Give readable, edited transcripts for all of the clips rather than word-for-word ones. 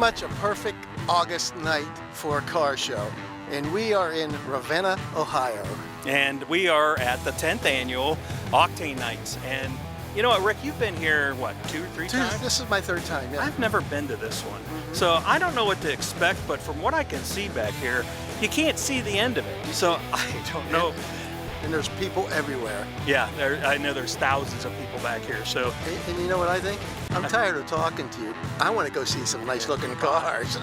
much a perfect August night for a car show. And we are in Ravenna, Ohio. And we are at the 10th annual Octane Nights. And you know what, Rick, you've been here, what, two or three times? This is my third time, yeah. I've never been to this one. So I don't know what to expect, but from what I can see back here, you can't see the end of it. So I don't know. And there's people everywhere. Yeah, I know there's thousands of people back here. So, And you know what I think? I'm tired of talking to you. I want to go see some nice looking cars.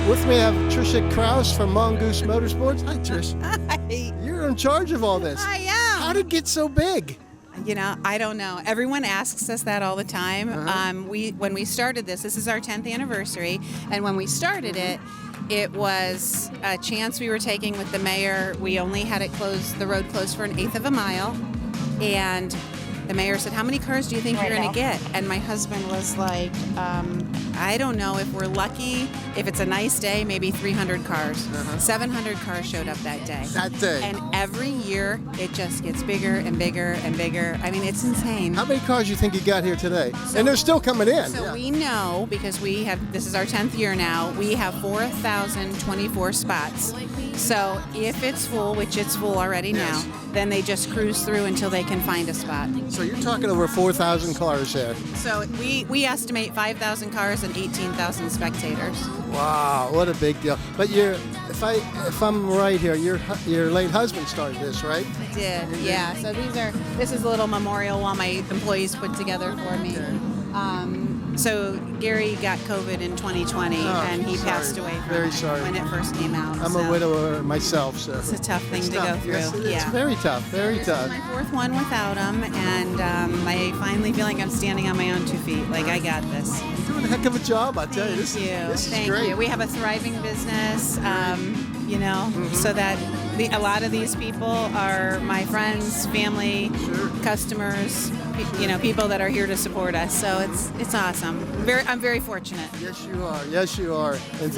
With me, I have Trisha Kraus from Mongoose Motorsports. Hi, Trish. Hi. You're in charge of all this. I am. How did it get so big? You know, I don't know. Everyone asks us that all the time. When we started this is our 10th anniversary, and when we started it, it was a chance we were taking with the mayor. We only had it closed, the road closed for 1/8 of a mile, and the mayor said, "How many cars do you think you're going to get?" And my husband was like, "I don't know. If we're lucky, if it's a nice day, maybe 300 cars." 700 cars showed up that day. That day. And every year, it just gets bigger and bigger and bigger. I mean, it's insane. How many cars do you think you got here today? And they're still coming in. So we know, because this is our 10th year now, we have 4,024 spots. So if it's full, which it's full already now, then they just cruise through until they can find a spot. So you're talking over 4,000 cars there. So we estimate 5,000 cars and 18,000 spectators. Wow, what a big deal. But if I'm right here, your late husband started this, right? I did, yeah. So this is a little memorial while my employees put together for me. So Gary got COVID in 2020, and he passed away from it when it first came out. I'm a widower myself, so it's a tough thing to go through. Yes, it's very tough, very tough. This is my 4th one without him, and I finally feel like I'm standing on my own 2 feet. Like, I got this. You're doing a heck of a job, I tell you. This is Thank great. you. We have a thriving business, so that a lot of these people are my friends, family, customers, people that are here to support us. So it's awesome. I'm very fortunate. Yes, you are. Yes, you are. And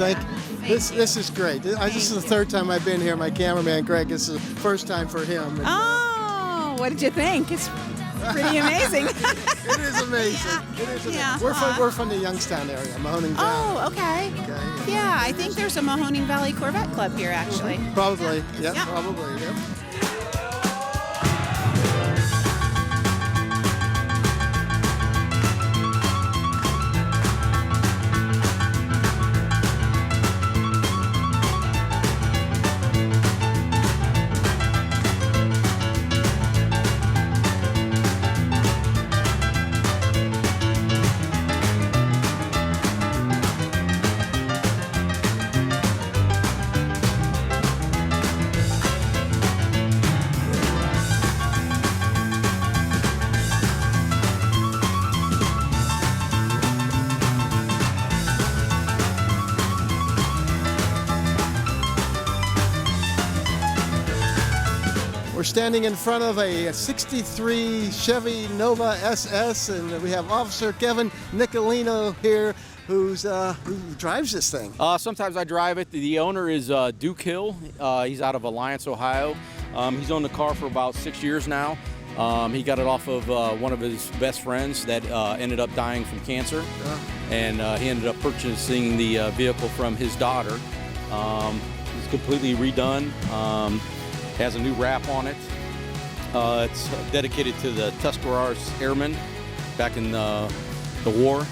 this is great. This is the 3rd time I've been here. My cameraman Greg, this is the 1st time for him. Oh, what did you think? pretty amazing. It is amazing. It is amazing. Yeah. We're from the Youngstown area, Mahoning Valley. Oh, okay. Okay. Yeah, I think there's a Mahoning Valley Corvette Club here, actually. Probably. Yeah, Yeah. probably. Yeah. We're standing in front of a 63 Chevy Nova SS, and we have Officer Kevin Nicolino here, who drives this thing. Sometimes I drive it. The owner is Duke Hill. He's out of Alliance, Ohio. He's owned the car for about 6 years now. He got it off of one of his best friends that ended up dying from cancer, and he ended up purchasing the vehicle from his daughter. It's completely redone. Has a new wrap on it. It's dedicated to the Tuscaroras Airmen back in the war.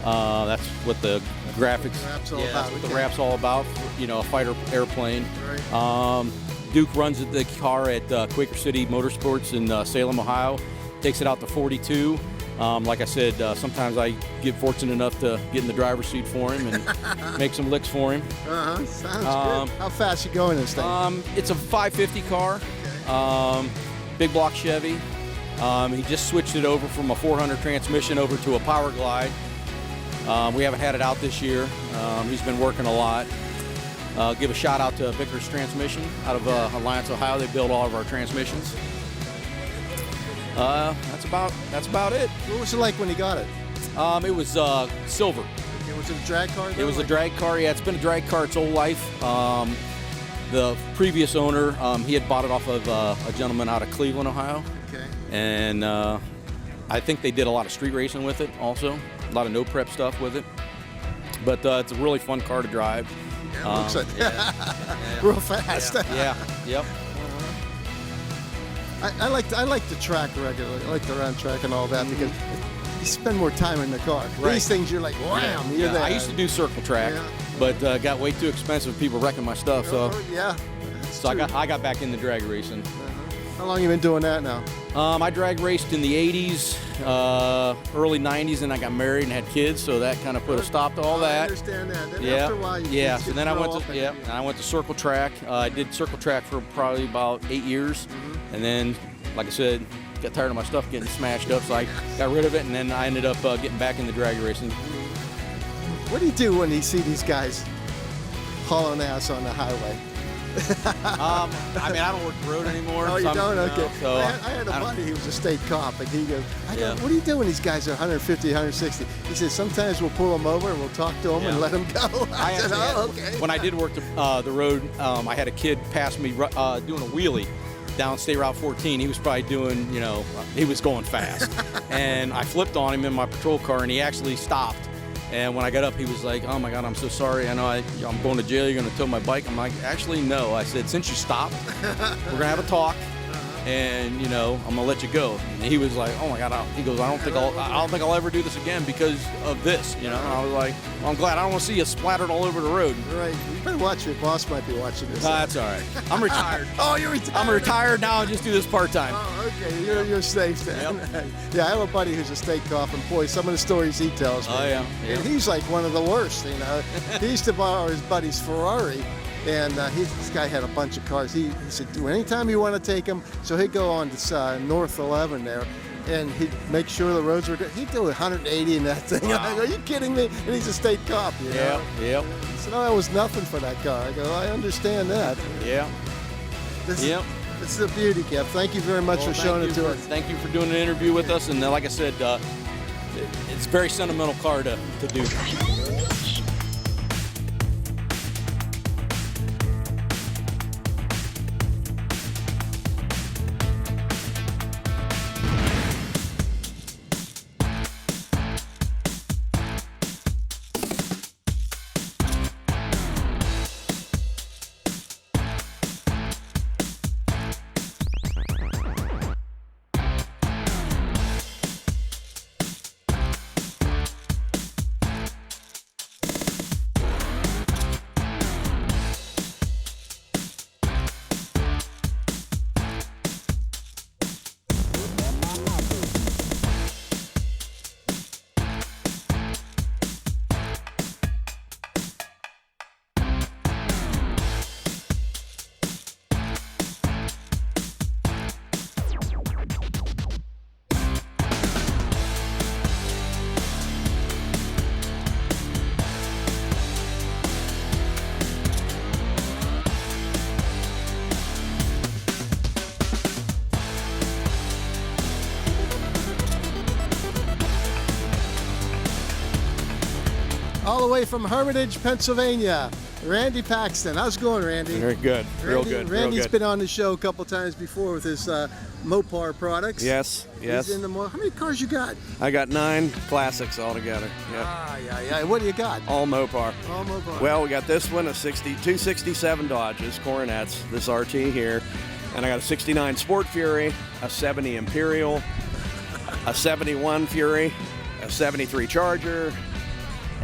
That's what the graphics. Wrap's all yeah, about, that's what the okay. wrap's all about. You know, a fighter airplane. Right. Duke runs the car at Quaker City Motorsports in Salem, Ohio. Takes it out to 42. Like I said, sometimes I get fortunate enough to get in the driver's seat for him and make some licks for him. Sounds good. How fast you going this thing? It's a 550 car, big block Chevy. He just switched it over from a 400 transmission over to a Power Glide. We haven't had it out this year. He's been working a lot. Give a shout out to Vickers Transmission out of Alliance, Ohio. They build all of our transmissions. That's about it. What was it like when you got it? It was silver. Okay, was it a drag car? It was a drag car. Yeah, it's been a drag car its whole life. The previous owner, he had bought it off of a gentleman out of Cleveland, Ohio. Okay. And I think they did a lot of street racing with it also. A lot of no prep stuff with it. But it's a really fun car to drive. Yeah, looks like Yeah. real fast. Yeah. Yep. I like the track regularly. I like the round track and all that because you spend more time in the car. Right. These things you're like, wham, you're Yeah, there. I used to do circle track, Yeah. but got way too expensive. People wrecking my stuff, so Yeah. that's I true. got back into drag racing. How long you been doing that now? I drag raced in the 80s, early 90s, and I got married and had kids, so that kind of put a stop to all I that. understand that. Then Yeah, after a while, you yeah. kids So get then I grow went up to and and I went to circle track. I did circle track for probably about 8 years, and then, like I said, got tired of my stuff getting smashed up, so I got rid of it, and then I ended up getting back into drag racing. What do you do when you see these guys hauling ass on the highway? I mean, I don't work the road anymore. Oh, you so don't? I'm- Okay. So I had a I don't- buddy who was a state cop, and he goes, Yeah. what do you do when these guys are 150, 160? He says, sometimes we'll pull them over and we'll talk to them and Yeah. let them go. I said, actually had- oh, okay. When I did work the road, I had a kid pass me doing a wheelie down State Route 14. He was probably doing, he was going fast. And I flipped on him in my patrol car, and he actually stopped. And when I got up, he was like, oh my God, I'm so sorry. I know I'm going to jail. You're going to tow my bike. I'm like, actually, no. I said, since you stopped, we're going to have a talk. And I'm gonna let you go. And he was like, "Oh my God!" He goes, "I don't think I'll ever do this again because of this." And I was like, well, "I'm glad. I don't want to see you splattered all over the road." Right. You better watch. Your boss might be watching this. That's all right. I'm retired. Oh, you're retired. I'm retired now and just do this part time. Oh, okay. You're safe then. Yeah, I have a buddy who's a state cop, and boy, some of the stories he tells me. Oh yeah. And he's like one of the worst. He used to borrow his buddy's Ferrari. And this guy had a bunch of cars. He said, do anytime you want to take him. So he'd go on this North 11 there, and he'd make sure the roads were good. He'd do 180 in that thing. Wow. I go, are you kidding me? And he's a state cop, you know? Yep. He said, no, that was nothing for that car. I go, I understand that. Yeah. This Yep. Is the beauty, Kev. Thank you very much for showing it to us. Thank you for doing an interview with us. And like I said, it's a very sentimental car to do. the way from Hermitage, Pennsylvania, Randy Paxton. How's it going, Randy? Very good. Real Randy, good. Randy's Real good. been on the show a couple times before with his Mopar products. Yes. Yes. He's in the how many cars you got? I got 9 classics altogether. Yep. Yeah. What do you got? All Mopar. All Mopar. Well, we got this one, two 67 Dodges, Coronets, this RT here. And I got a 69 Sport Fury, a 70 Imperial, a 71 Fury, a 73 Charger,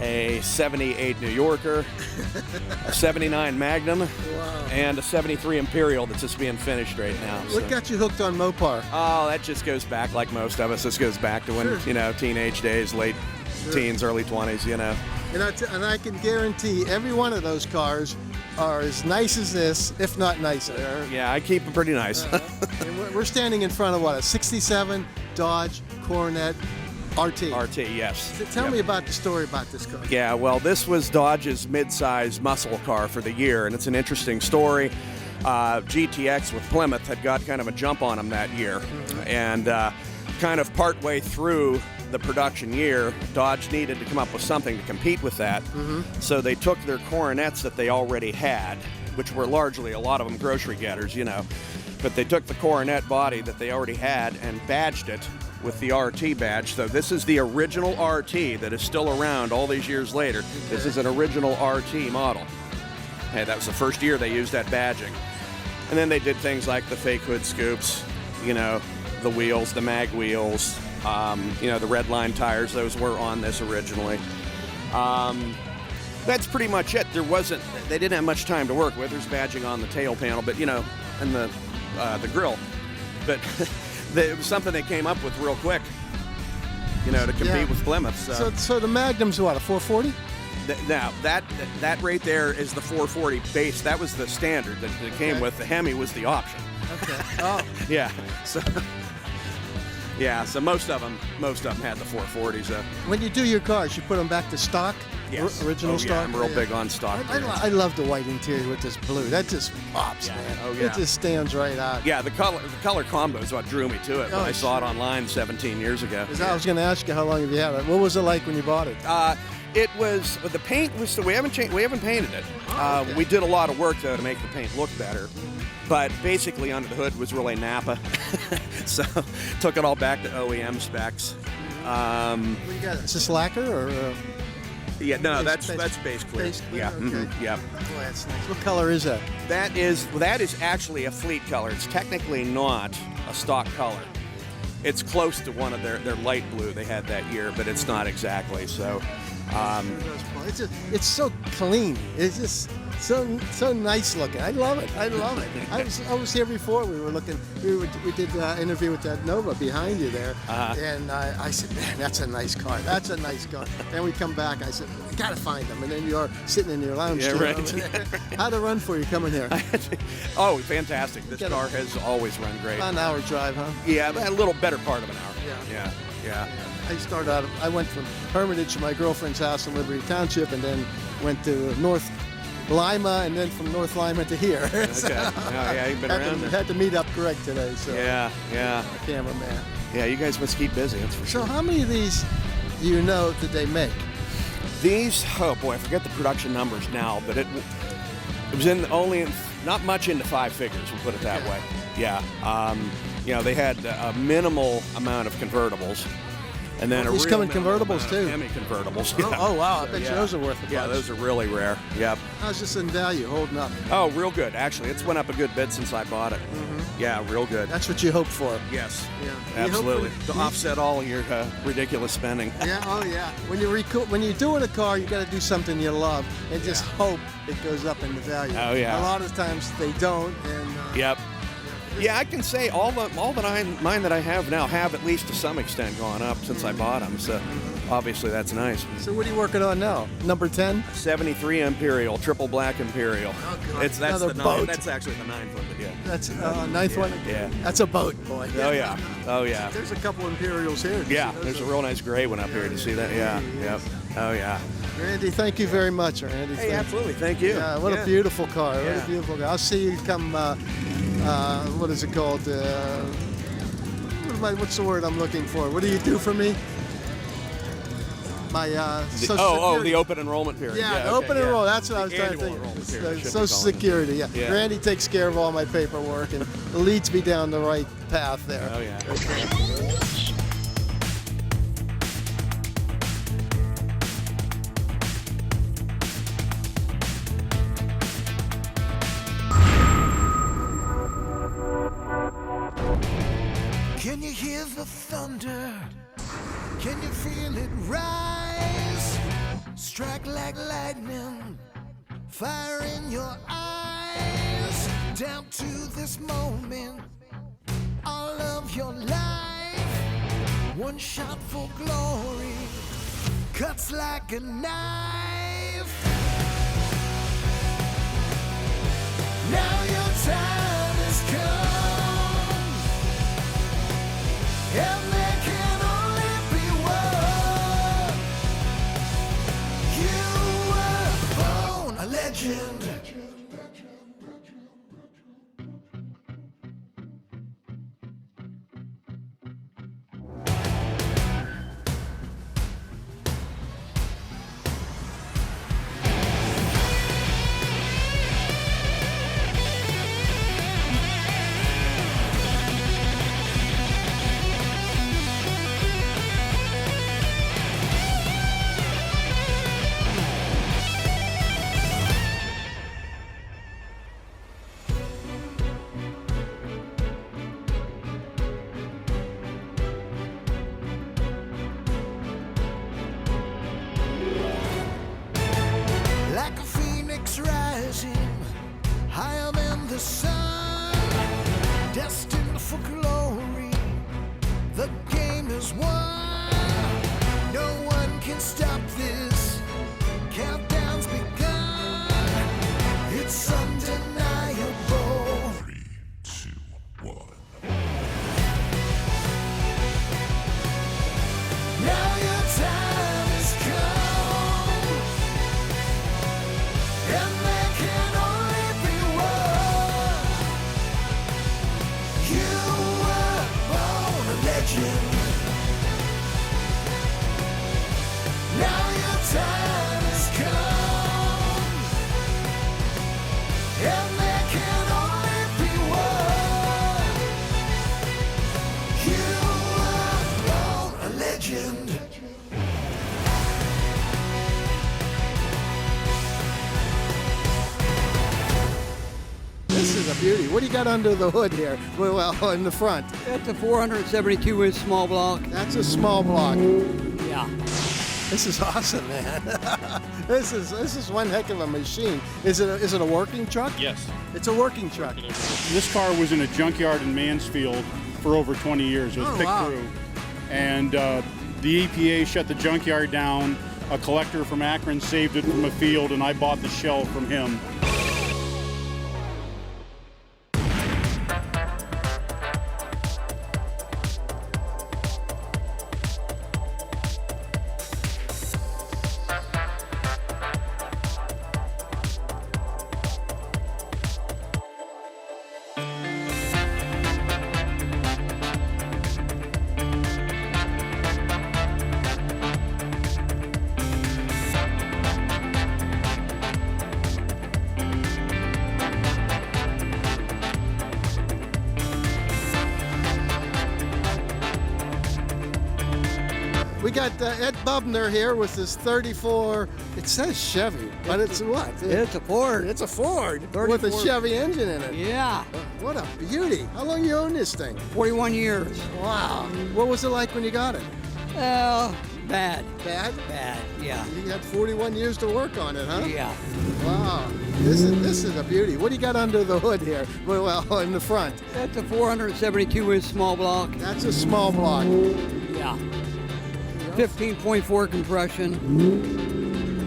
a 78 New Yorker, a 79 Magnum, Wow. and a 73 Imperial that's just being finished right now. What got you hooked on Mopar? Oh, that just goes back, like most of us. This goes back to when, Sure. Teenage days, late teens, early 20s, And I can guarantee every one of those cars are as nice as this, if not nicer. Yeah, I keep them pretty nice. And we're standing in front of what, a 67 Dodge Coronet RT. RT, yes. So tell Yep. me about the story about this car. Yeah, well, this was Dodge's mid-size muscle car for the year, and it's an interesting story. GTX with Plymouth had got kind of a jump on them that year, and kind of partway through the production year, Dodge needed to come up with something to compete with that. So they took their Coronets that they already had, which were largely a lot of them grocery getters, but they took the Coronet body that they already had and badged it with the RT badge. So this is the original RT that is still around all these years later. This is an original RT model. Hey, that was the first year they used that badging. And then they did things like the fake hood scoops, the wheels, the mag wheels, the red line tires. Those were on this originally. That's pretty much it. They didn't have much time to work with. There's badging on the tail panel, but and the grill. But it was something they came up with real quick, to compete with Plymouth. So the Magnum's what, a 440? Now that right there is the 440 base. That was the standard that it came with. The Hemi was the option. Okay. Oh. Yeah. So most of them had the 440s. When you do your cars, you put them back to stock? Yes. Original stock? Yeah, I'm real big on stock. I love the white interior with this blue. That just pops, Yeah. man. Oh, yeah. It just stands right out. Yeah, the color combo is what drew me to it when Oh, I saw it sure. online 17 years ago. 'Cause I was going to ask you how long have you had it. What was it like when you bought it? The paint was, we haven't painted it. Okay. We did a lot of work though to make the paint look better. But basically under the hood was really Napa. So took it all back to OEM specs. What do you got? Is this lacquer or? Yeah, no, Base- that's base clear. base clear, Yeah, okay. yeah. Boy, that's nice. What color is that? That is actually a fleet color. It's technically not a stock color. It's close to one of their light blue they had that year, but it's not exactly. So, It's so clean. It's just so nice looking. I love it. I was here before. We were looking. We did an interview with that Nova behind you there, and I said, "Man, that's a nice car. That's a nice car." Then we come back. I said, "We gotta find them." And then you're sitting in your lounge. Yeah, chair right. over there. How'd it run for you coming here? Oh, fantastic! This car has always run great. An hour drive, huh? Yeah, a little better part of an hour. Yeah. I went from Hermitage to my girlfriend's house in Liberty Township, and then went to North Lima, and then from North Lima to here. Okay. Yeah, you've been around there. Had to meet up Greg today, so Yeah. my cameraman. Yeah, you guys must keep busy. That's for sure. So how many of these do you know did they make? These, oh boy, I forget the production numbers now, but it was not much into 5 figures. We'll put it that way. Yeah. They had a minimal amount of convertibles. And then These a come real in minimal convertibles, amount of too. Hemi convertibles. Oh wow, I bet you Yeah. those are worth a bunch. Yeah, those are really rare. Yep. How's this in value holding up? Oh, real good. Actually, it's went up a good bit since I bought it. Yeah, real good. That's what you hope for. Yes. Yeah. Absolutely. You To hope offset all your ridiculous spending. Yeah, oh yeah. When you're doing a car, you got to do something you love and just hope it goes up in the value. Oh, yeah. A lot of times they don't, and Yep. Yeah, I can say mine that I have now have at least to some extent gone up since I bought them. So obviously that's nice. So what are you working on now? Number 10? 73 Imperial, triple black Imperial. Oh, God. That's Another the boat. That's actually the 9th one, but yeah. That's ninth one. Yeah. That's a boat, boy. Oh yeah. Oh yeah. There's a couple Imperials here. Yeah. There's a real nice gray one up here. Do you see that? Yeah. Yep. Oh yeah. Randy, thank you very much, Randy. Hey, absolutely. Thank you. Yeah, what a beautiful car. What Yeah. a beautiful car. I'll see you come. What is it called? What's the word I'm looking for? What do you do for me? my Social the Security. open enrollment period. Yeah, the okay, open enrollment. That's what I was The trying to annual think. enrollment period, I should be Social calling it. Security. Yeah. Yeah. Randy takes care of all my paperwork and leads me down the right path there. Oh yeah. Can you hear the thunder? Can you feel it rise? Strike like lightning, fire in your eyes. Down to this moment, all of your life. One shot for glory, cuts like a knife. Now your time has come, and there can only be one. You were born a legend. Like a phoenix rising higher than the sun, destined for glory. The game is won. No one can stop this. Countdown's begun. It's undeniable. 3, 2, 1. Now your time has come, and there can only be one. You were born a legend. Now your time has come, and there can only be one. You were born a legend. This is a beauty. What do you got under the hood here? Well, in the front. It's a 472-inch small block. That's a small block. Yeah. This is awesome, man. This is one heck of a machine. Is it a working truck? Yes. It's a working truck. This car was in a junkyard in Mansfield for over 20 years. It was picked wow. through. And the EPA shut the junkyard down. A collector from Akron saved it from a field, and I bought the shell from him. We got Ed Bubner here with his 34. It says Chevy, but it's what? It's a Ford. It's a Ford with a 34. Chevy engine in it. Yeah. What a beauty. How long you own this thing? 41 years. Wow. What was it like when you got it? Bad. Bad? Bad. Yeah. You had 41 years to work on it, huh? Yeah. Wow. This is a beauty. What do you got under the hood here? Well, in the front. It's a 472-inch small block. That's a small block. Yeah. 15.4 compression.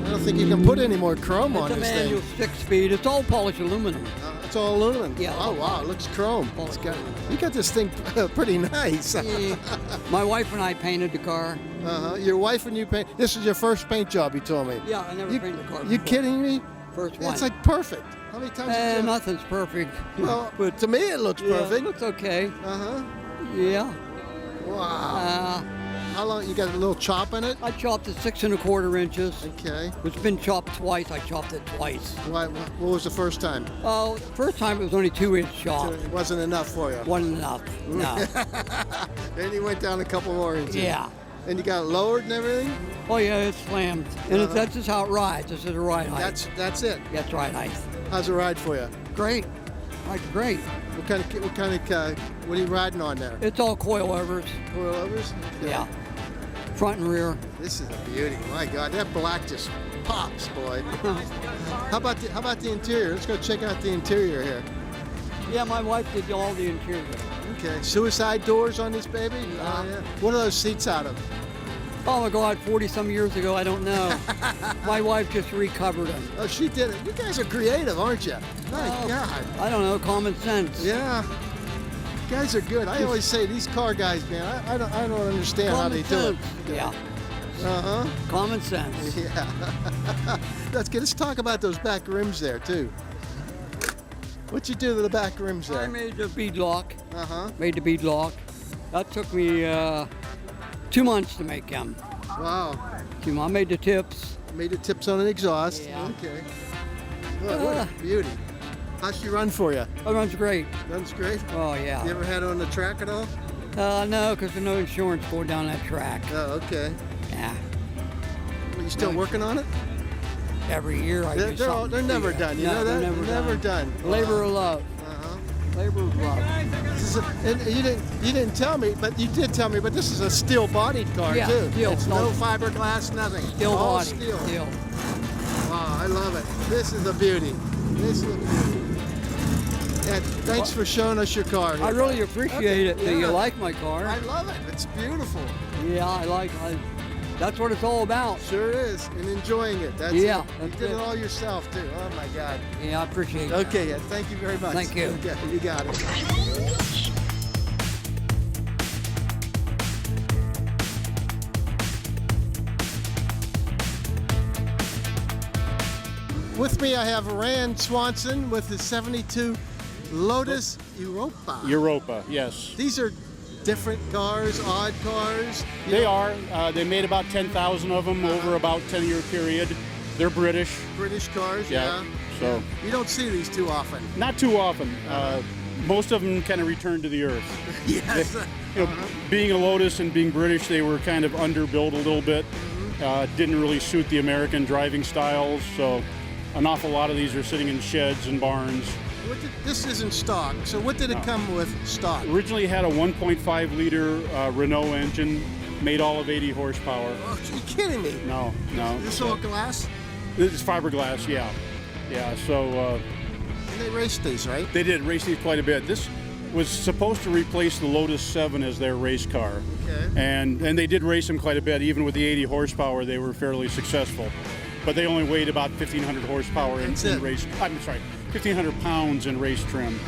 I don't think you can put any more chrome on It's a this manual thing. 6-speed. It's all polished aluminum. It's all aluminum. Yeah. Oh wow, it looks chrome. Polished You got this thing pretty nice. Yeah. My wife and I painted the car. Your wife and you paint. This is your first paint job, you told me. Yeah, I never painted a car You before. kidding me? First one. It's like perfect. How many times? Did you Nothing's perfect. Well, but to me it looks yeah, perfect. it looks okay. Uh huh. Yeah. Wow. How long? You got a little chop in it? I chopped it 6 1/4 inches. Okay. It's been chopped twice. I chopped it twice. What was the first time? Oh, first time it was only 2-inch So chop. it wasn't enough for you. Wasn't enough. No. Then you went down a couple more inches. Yeah. And you got it lowered and everything? Oh yeah, it's slammed. And that's just how it rides. This is a ride height. That's it. That's ride height. How's it ride for you? Great. Like great. What are you riding on there? It's all coilovers. Coilovers? Yeah. Front and rear. This is a beauty. My God, that black just pops, boy. How about the interior? Let's go check out the interior here. Yeah, my wife did all the interior. Okay. Suicide doors on this baby? Yeah. Oh, yeah. What are those seats out of? Oh my God, 40 some years ago, I don't know. My wife just recovered them. Oh, she did it. You guys are creative, aren't you? My Oh, God. I don't know, common sense. Yeah. You guys are good. I always say these car guys, man, I don't understand how Common they do it. sense. Yeah, Uh-huh. common sense. Yeah. Let's talk about those back rims there, too. What'd you do to the back rims I there? made the bead lock. Uh-huh. Made the bead lock. That took me 2 months to make them. Wow. I made the tips. Made the tips on an exhaust. Yeah. Okay. Boy, what a beauty. How's she run for you? It runs great. Runs great. Oh yeah. You ever had her on the track at all? No, because there's no insurance going down that track. Oh, okay. Yeah. Are you still working on it? Every year I do something. They're never done. You No, know that? they're never done. Labor of love. Uh-huh. Labor of love. And you didn't tell me, but you did tell me. But this is a steel-bodied car Yeah, too. steel. It's no fiberglass, nothing. Steel All body. steel. Steel. Wow, I love it. This is a beauty. This is a beauty. Yeah, thanks for showing us your car. I really appreciate it that you yeah. like my car. I love it. It's beautiful. Yeah, that's what it's all about. Sure is, and enjoying it. That's Yeah, it. You that's did it it. all yourself too. Oh my God. Yeah, I appreciate it. Okay, yeah, thank you very much. Thank you. Okay, you got it. With me, I have Rand Swanson with his '72 Lotus Europa. Europa, yes. These are different cars, odd cars. They are. They made about 10,000 of them over about 10-year period. They're British. British cars, Yeah, yeah. so- You don't see these too often. Not too often. Most of them kind of return to the earth. Yes. You know, being a Lotus and being British, they were kind of underbuilt a little bit. Didn't really suit the American driving styles, so an awful lot of these are sitting in sheds and barns. This isn't stock, so what did it come with stock? Originally had a 1.5 liter Renault engine, made all of 80 horsepower. Oh, are you kidding me? No. This is all glass? This is fiberglass, yeah. Yeah, so And they raced these, right? they did race these quite a bit. This was supposed to replace the Lotus 7 as their race car. Okay. And they did race them quite a bit. Even with the 80 horsepower, they were fairly successful. But they only weighed about 1,500 horsepower in That's it. race. I'm sorry, 1,500 pounds in race trim.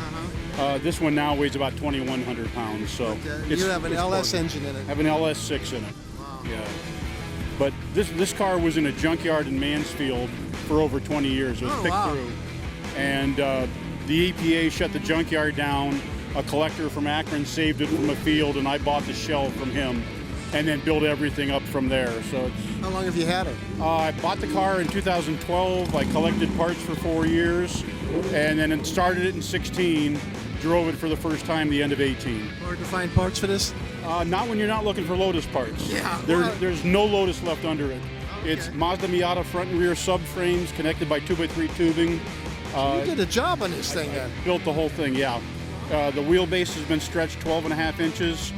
This one now weighs about 2,100 pounds. So Okay. You have an LS engine in it. I have an LS6 in it. Wow. Yeah. But this car was in a junkyard in Mansfield for over 20 years. It was Oh, picked wow. through. And the EPA shut the junkyard down. A collector from Akron saved it from a field, and I bought the shell from him and then built everything up from there. So it's, How long have you had it? I bought the car in 2012. I collected parts for 4 years, and then it started it in 16. Drove it for the first time the end of 18. Hard to find parts for this? Not when you're not looking for Lotus parts. Yeah, There, well- there's no Lotus left under it. It's Mazda Miata front and rear subframes connected by 2x3 tubing. You did a job on this thing then. Built the whole thing, yeah. The wheelbase has been stretched 12.5 inches.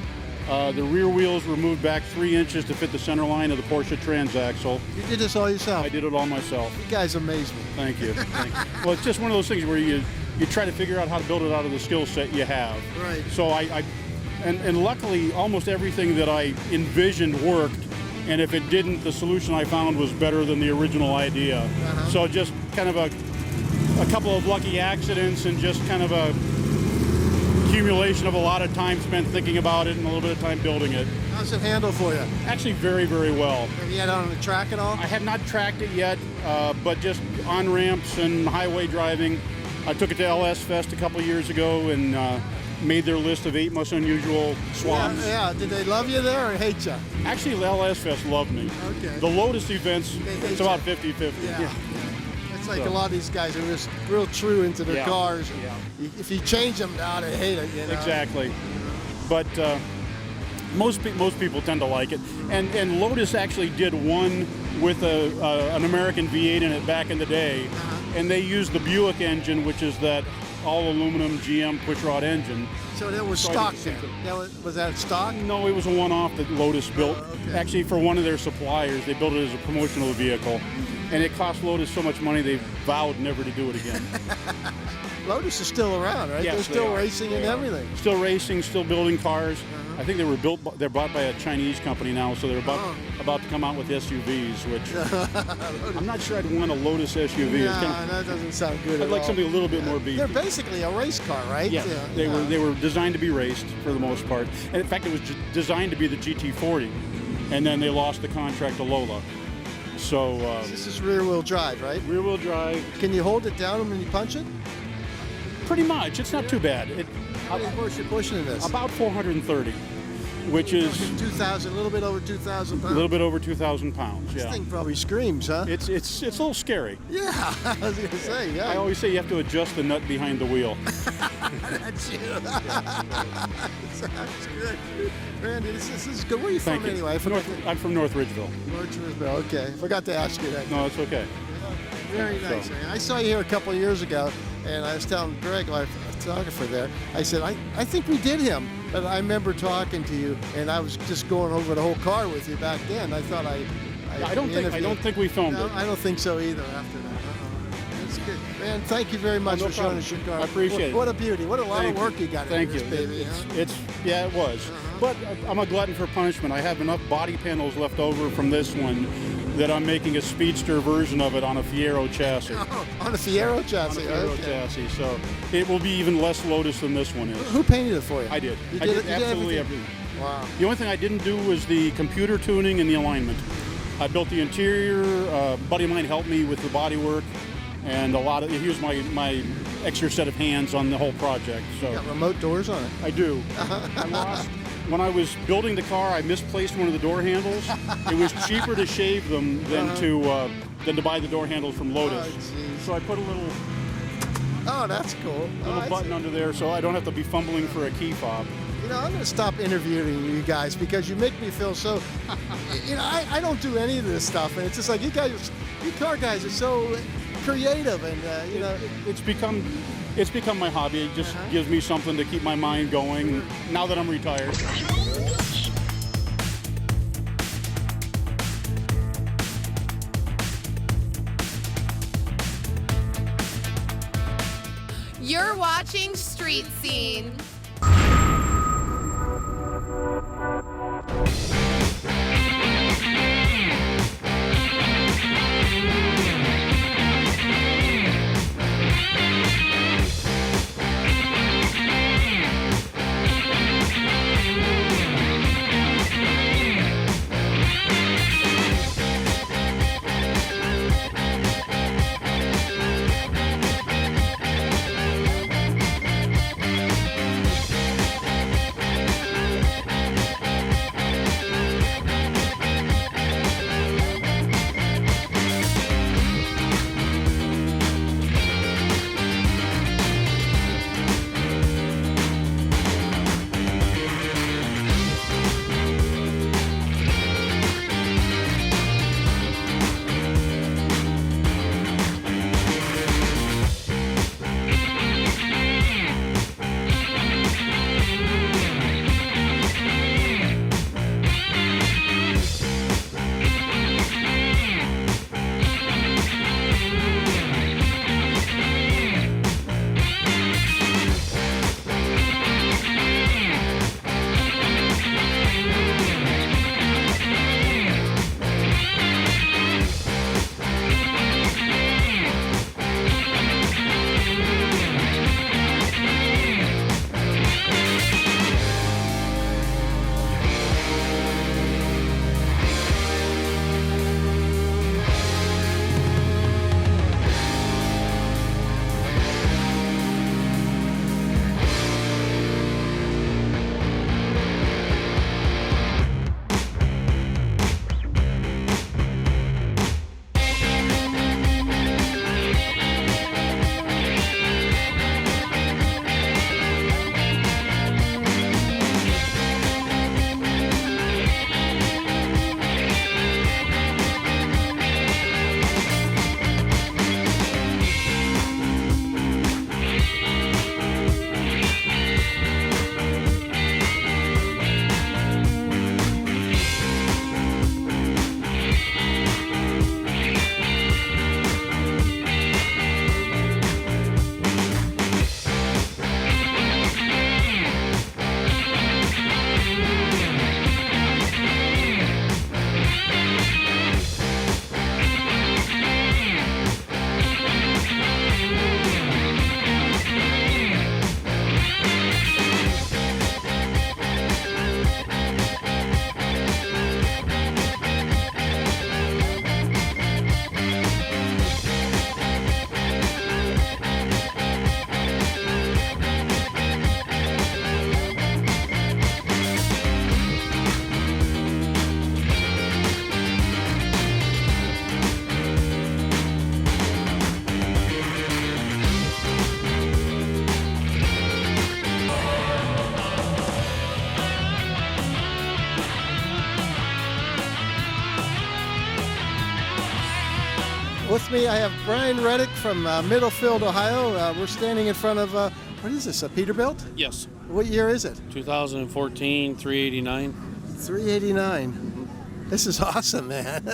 The rear wheels were moved back 3 inches to fit the center line of the Porsche transaxle. You did this all yourself. I did it all myself. You guys amaze me. Thank you. Thank you. Well, it's just one of those things where you try to figure out how to build it out of the skill set you have. Right. So and luckily almost everything that I envisioned worked, and if it didn't, the solution I found was better than the original idea. So just kind of a couple of lucky accidents and just kind of a accumulation of a lot of time spent thinking about it and a little bit of time building it. How's it handle for you? Actually very, very well. Have you had it on the track at all? I have not tracked it yet, but just on ramps and highway driving. I took it to LS Fest a couple years ago and made their list of 8 most unusual swaps. Yeah. Did they love you there or hate you? Actually, the LS Fest loved me. Okay. The Lotus events, hate it's about you. 50-50. Yeah. It's like So- a lot of these guys are just real true into their Yeah. cars. Yeah. If you change them now, they hate it. You know? Exactly. But most people tend to like it. And Lotus actually did one with an American V8 in it back in the day. And they used the Buick engine, which is that all-aluminum GM pushrod engine. So that was So I stock did the then. same thing. Was that stock? No, it was a one-off that Lotus built. okay. Actually, for one of their suppliers, they built it as a promotional vehicle. And it cost Lotus so much money, they vowed never to do it again. Lotus is still around, right? Yes, They're still they are. racing and They are. everything. Still racing, still building cars. I think they're bought by a Chinese company now, so they're about to come out with SUVs, which I'm not sure I'd want a Lotus SUV. It's No, kinda- that doesn't sound good I'd at like all. something a little bit more beefy. They're basically a race car, right? Yes, Yeah, they were designed to be raced for the most part. And in fact, it was designed to be the GT40, and then they lost the contract to Lola. So This is rear-wheel drive, right? rear-wheel drive, Can you hold it down when you punch it? pretty much. It's not too bad. How many horse you pushing in this? About 430, which is 2,000, a little bit over 2,000 a pounds. little bit over 2,000 pounds. This Yeah, thing probably screams, huh? it's a little scary. Yeah, I was gonna say, yeah. I always say you have to adjust the nut behind the wheel. That's you. Sounds good. Randy, this is good. Where are you Thank from you. anyway? I forgot I'm from North Ridgeville. Okay, forgot to ask you that. No, it's okay. Very nice. I saw you here a couple of years ago, and I was telling Greg, my photographer there, I said, I think we did him, but I remember talking to you, and I was just going over the whole car with you back then. I thought I don't think we filmed No, it. I don't think so either after that. That's good. Man, thank you very much no for showing problem. us your car. I appreciate it. What a beauty. What a lot Thank of work you. you got Thank into you. this baby. huh? Yeah, it was. But I'm a glutton for punishment. I have enough body panels left over from this one that I'm making a speedster version of it on a Fiero chassis. Oh, on a Fiero On a chassis. Fiero Okay. chassis. So it will be even less Lotus than this one is. Who painted it for you? I did. You I did, did it- you did absolutely everything? everything. Wow. The only thing I didn't do was the computer tuning and the alignment. I built the interior. A buddy of mine helped me with the bodywork, and he was my extra set of hands on the whole project. So Got remote doors on it. I do. I lost. When I was building the car, I misplaced one of the door handles. It was cheaper to shave them than to buy the door handles from Lotus. Oh, geez. So I put a little Oh, that's cool. I button see. under there, so I don't have to be fumbling for a key fob. You know, I'm going to stop interviewing you guys because you make me feel so. You know, I don't do any of this stuff, and it's just like you car guys are so creative, and you know. It's become my hobby. It just gives me something to keep my mind going. Now that I'm retired. You're watching Street Scene. With me, I have Brian Reddick from Middlefield, Ohio. We're standing in front of, what is this, a Peterbilt? Yes, What year is it? 2014 389. 389. This is awesome, man.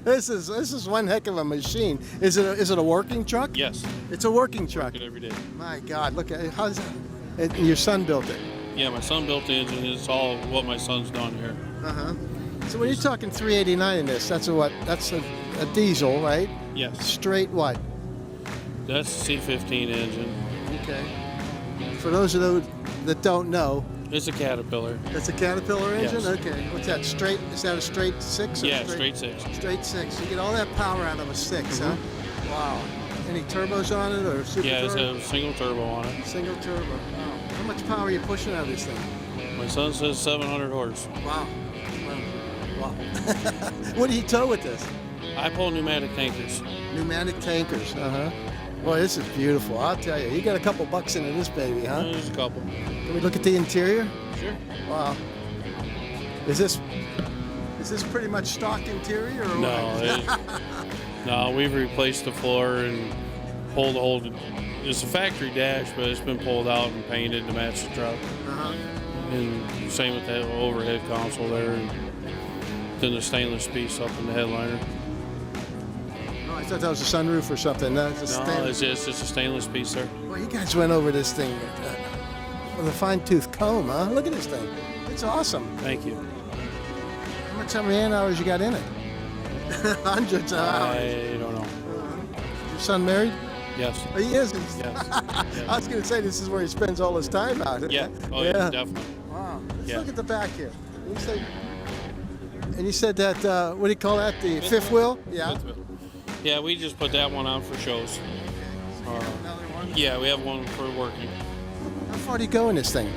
This is one heck of a machine. Is it a working truck? Yes, It's a working truck. work it every day. My God, look at it. How's that? And your son built it. Yeah, my son built the engine. It's all what my son's done here. Uh-huh. So when you're talking 389 in this, that's a diesel, right? Yes, Straight what? that's a C15 engine. Okay. For those of those that don't know, It's a Caterpillar. that's a Caterpillar engine? Yes. Okay. What's that, straight? Is that a straight 6? Or Yeah, straight 6. Straight 6. You get all that power out of a 6, huh? Wow. Any turbos on it or super Yeah, it's turbo? a single turbo on it. Single turbo. Wow. How much power are you pushing out of this thing? My son says 700 horse. Wow. Wow. What do you tow with this? I pull pneumatic tankers. Pneumatic tankers. Uh-huh. Boy, this is beautiful. I'll tell you. You got a couple bucks into this baby, huh? There's a couple. Can we look at the interior? Sure. Wow. Is this pretty much stock interior or No, what? no, we've replaced the floor and pulled the whole. It's a factory dash, but it's been pulled out and painted to match the truck. Uh-huh. And same with that overhead console there, and then the stainless piece up in the headliner. Oh, I thought that was a sunroof or something. No, it's a No, stainless. it's just a stainless piece there. Well, you guys went over this thing with a fine-tooth comb, huh? Look at this thing. It's awesome. Thank you. How many man-hours you got in it? Hundreds of hours. I don't know. Your son married? Yes. Oh, he is. Yes. I was going to say this is where he spends all his time out. Yeah. Oh, yeah, definitely. Wow. Let's Yeah. look at the back here. And you said that, what do you call that? The fifth wheel? Yeah. Yeah, we just put that one on for shows. Yeah, we have one for working. How far do you go in this thing?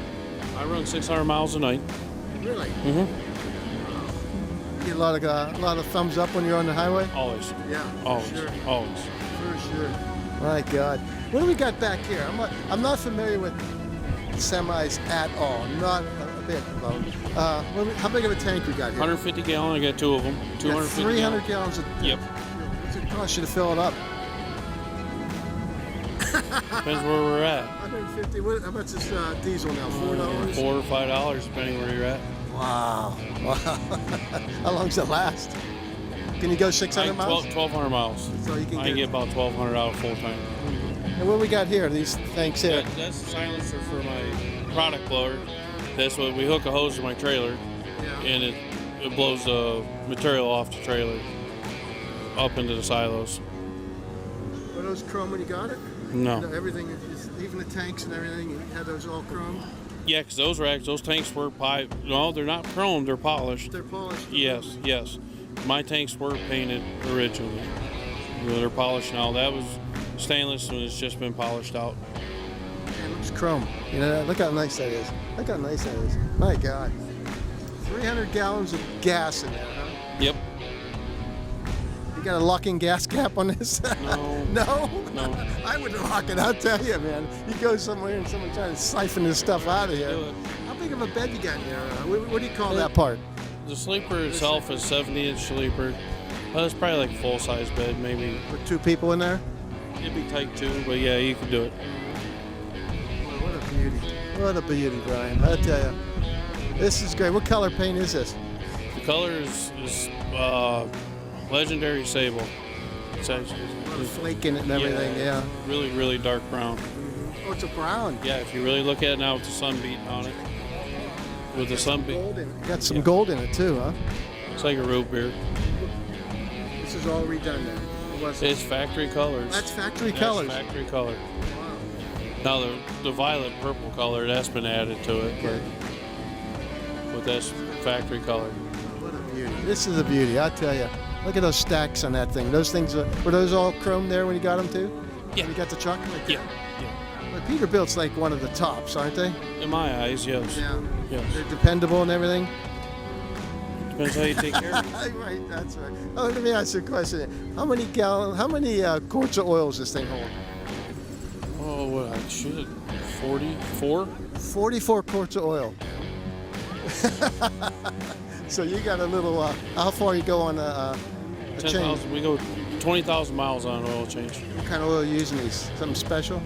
I run 600 miles a night. Really? Mm-hmm. You get a lot of thumbs up when you're on the highway? Always. Yeah. Always. Sure. Always. For sure. My God. What do we got back here? I'm not familiar with semis at all. Not a bit. How big of a tank we got here? 150 gallon. I got 2 of them. 250 300 gallons of. Yep. What's it cost you to fill it up? Depends where we're at. 150. How much is diesel now? $4? $4 or $5, depending where you're at. Wow. Wow. How long does it last? Can you go 600 miles? 1,200 miles. So you can I can get about 1,200 out full time. And what we got here? These things here. That's the silencer for my product blower. That's what we hook a hose to my trailer, and it blows the material off the trailer up into the silos. Were those chrome when you got it? No. You know, everything, even the tanks and everything, you had those all chrome? Yeah, because those tanks were no, they're not chrome, they're polished. They're polished? Yes, yes. My tanks were painted originally. They're polished now. That was stainless and it's just been polished out. It looks chrome. You know, look how nice that is. Look how nice that is. My God. 300 gallons of gas in there, huh? Yep. You got a locking gas cap on this? No. No? No. I would lock it, I'll tell you, man. You go somewhere and someone trying to siphon this stuff out of here. Do it. How big of a bed you got in there? What do you call that part? The sleeper itself is 70-inch sleeper. It's probably like a full-size bed, maybe. With 2 people in there? It'd be tight too, but yeah, you could do it. Boy, what a beauty. What a beauty, Brian. I'll tell you. This is great. What color paint is this? The color is legendary sable. It's actually Flake in it and everything, yeah. really, really dark brown. Oh, it's a brown. Yeah, if you really look at it now with the sun beating on it. With the sun beat, Gold in it. Got some gold in it too, huh? it's like a root beer. This is all redone then. It's factory colors. That's factory That's colors. factory color. Wow. Now the violet purple color, that's been added to it, Okay. but that's factory color. What a beauty. This is a beauty, I tell you. Look at those stacks on that thing. Those things, were those all chrome there when you got them too? Yeah. When you got the truck? Like Yeah. Well, Peterbilt's like one of the tops, aren't they? In my eyes, yes. Yeah. Yes. They're dependable and everything? Depends how you take care of it. Right, that's right. Oh, let me ask you a question. How many quarts of oil does this thing hold? Oh, what I should 44? 44 quarts of oil. So you got a little, how far you go on a chain? 10,000. We go 20,000 miles on an oil change. What kind of oil are you using these? Something special?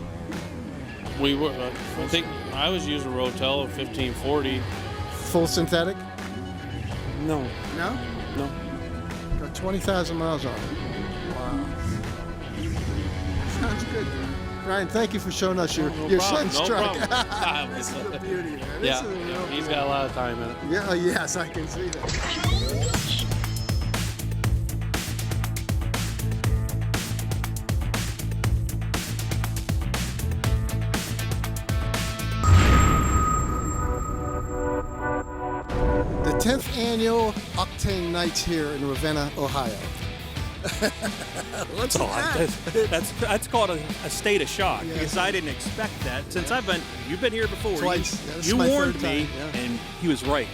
We were, I think I was using Rotel of 1540. Full synthetic? No, No? no. Got 20,000 miles on it. Wow. Sounds good. Ryan, thank you for showing us your No problem, son's no truck. problem. This is the beauty, man. This Yeah, is a real he's beauty. got a lot of time in it. Yeah, yes, I can see that. The 10th annual Octane Nights here in Ravenna, Ohio. What's that? That's called a state of shock Yeah. because I didn't expect that. Since you've been here before. Twice. Yeah, this is You my warned third me, time, yeah. and he was right.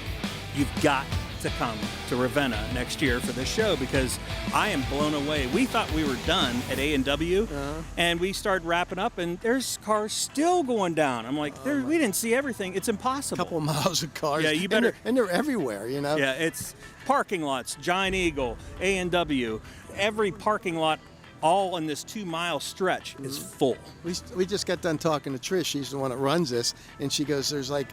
You've got to come to Ravenna next year for this show because I am blown away. We thought we were done at A&W, and we started wrapping up, and there's cars still going down. I'm like, we didn't see everything. It's impossible. Couple of miles of cars. Yeah, you better- And they're everywhere, you know? Yeah, it's parking lots, Giant Eagle, A&W, every parking lot all in this 2-mile stretch is full. We just got done talking to Trish. She's the one that runs this, and she goes, "There's like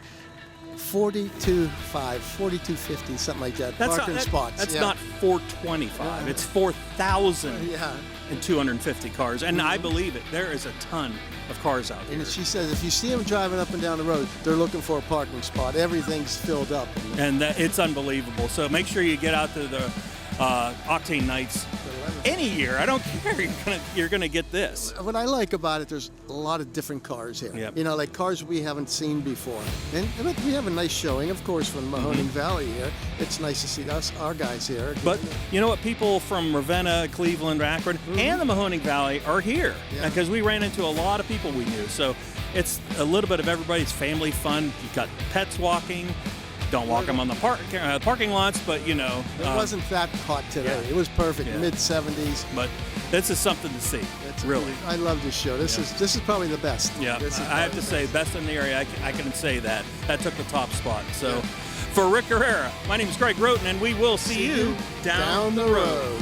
4250, something like that, parking spots." That's yeah. not 425. It's 4,000 Yeah. and 250 cars, and I believe it. There is a ton of cars out here, And she says if you see them driving up and down the road, they're looking for a parking spot. Everything's filled up. and it's unbelievable. So make sure you get out to the Octane Nights any year. I don't care. You're gonna get this. What I like about it, there's a lot of different cars here. Yep. You know, like cars we haven't seen before. And we have a nice showing, of course, from Mahoning Valley here. It's nice to see our guys here. But you know what? People from Ravenna, Cleveland, Akron, and the Mahoning Valley are here Yeah. because we ran into a lot of people we knew. So it's a little bit of everybody's family fun. You've got pets walking. Don't walk them on the parking lots, but you know. It wasn't that hot today. yeah. It was perfect, Yeah. mid-70s. But this is something to see. Really. I love this show. This is probably the best. Yeah, This is I have to say, best in the area. I can say that. That took the top spot. So, for Rick Herrera, my name is Greg Roten, and we will see you down the road.